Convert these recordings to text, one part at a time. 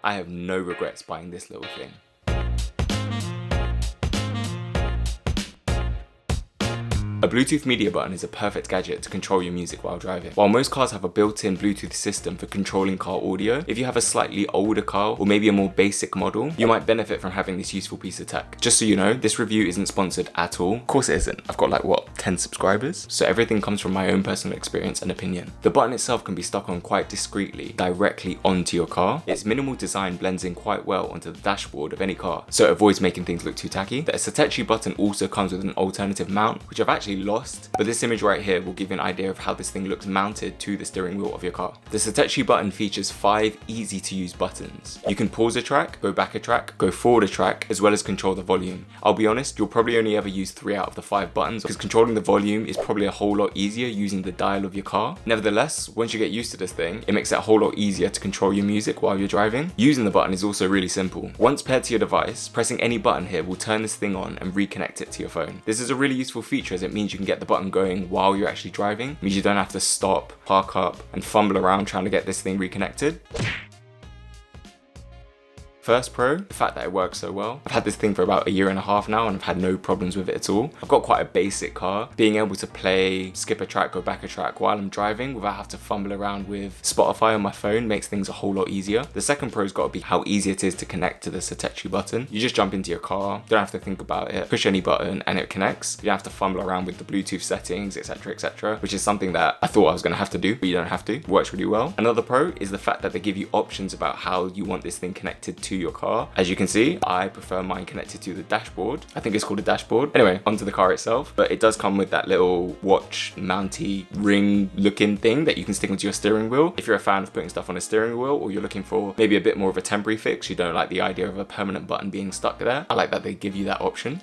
I have no regrets buying this little thing. A Bluetooth media button is a perfect gadget to control your music while driving. While most cars have a built-in Bluetooth system for controlling car audio, if you have a slightly older car or maybe a more basic model, you might benefit from having this useful piece of tech. Just so you know, this review isn't sponsored at all. Of course it isn't. I've got like, what, 10 subscribers? So everything comes from my own personal experience and opinion. The button itself can be stuck on quite discreetly, directly onto your car. Its minimal design blends in quite well onto the dashboard of any car, so it avoids making things look too tacky. The Satechi button also comes with an alternative mount, which I've actually lost, but this image right here will give you an idea of how this thing looks mounted to the steering wheel of your car. The Satechi button features 5 easy to use buttons. You can pause a track, go back a track, go forward a track, as well as control the volume. I'll be honest, you'll probably only ever use 3 out of the 5 buttons because controlling the volume is probably a whole lot easier using the dial of your car. Nevertheless, once you get used to this thing, it makes it a whole lot easier to control your music while you're driving. Using the button is also really simple. Once paired to your device, pressing any button here will turn this thing on and reconnect it to your phone. This is a really useful feature as it means you can get the button going while you're actually driving. It means you don't have to stop, park up, and fumble around trying to get this thing reconnected. First pro, the fact that it works so well. I've had this thing for about 1.5 years now and I've had no problems with it at all. I've got quite a basic car. Being able to play, skip a track, go back a track while I'm driving without having to fumble around with Spotify on my phone makes things a whole lot easier. The second pro's got to be how easy it is to connect to the Satechi button. You just jump into your car, don't have to think about it, push any button and it connects. You don't have to fumble around with the Bluetooth settings, etc, which is something that I thought I was going to have to do, but you don't have to. It works really well. Another pro is the fact that they give you options about how you want this thing connected to your car. As you can see, I prefer mine connected to the dashboard. I think it's called a dashboard. Anyway, onto the car itself. But it does come with that little watch mounty ring looking thing that you can stick onto your steering wheel. If you're a fan of putting stuff on a steering wheel or you're looking for maybe a bit more of a temporary fix, you don't like the idea of a permanent button being stuck there, I like that they give you that option.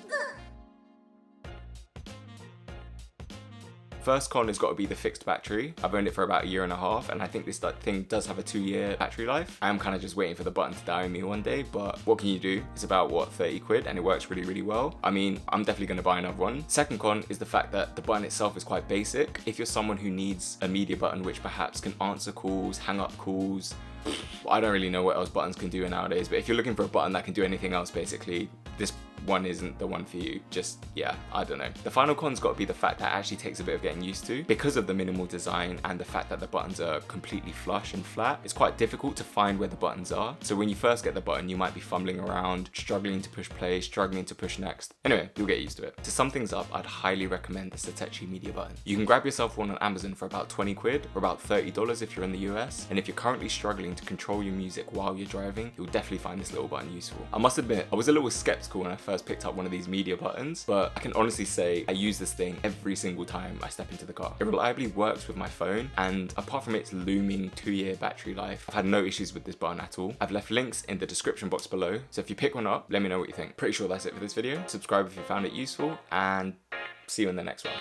First con has got to be the fixed battery. I've owned it for about 1.5 years and I think this thing does have a 2-year battery life. I am kind of just waiting for the button to die on me one day, but what can you do? It's about, what, 30 quid and it works really, really well. I mean, I'm definitely going to buy another one. Second con is the fact that the button itself is quite basic. If you're someone who needs a media button which perhaps can answer calls, hang up calls, I don't really know what else buttons can do nowadays, but if you're looking for a button that can do anything else, basically, this one isn't the one for you. Just, yeah, I don't know. The final con's got to be the fact that it actually takes a bit of getting used to. Because of the minimal design and the fact that the buttons are completely flush and flat, it's quite difficult to find where the buttons are. So when you first get the button, you might be fumbling around, struggling to push play, struggling to push next. Anyway, you'll get used to it. To sum things up, I'd highly recommend the Satechi media button. You can grab yourself one on Amazon for about 20 quid or about $30 if you're in the US. And if you're currently struggling to control your music while you're driving, you'll definitely find this little button useful. I must admit, I was a little skeptical when I first picked up one of these media buttons, but I can honestly say I use this thing every single time I step into the car. It reliably works with my phone, and apart from its looming 2-year battery life, I've had no issues with this button at all. I've left links in the description box below, so if you pick one up, let me know what you think. Pretty sure that's it for this video. Subscribe if you found it useful, and see you in the next one.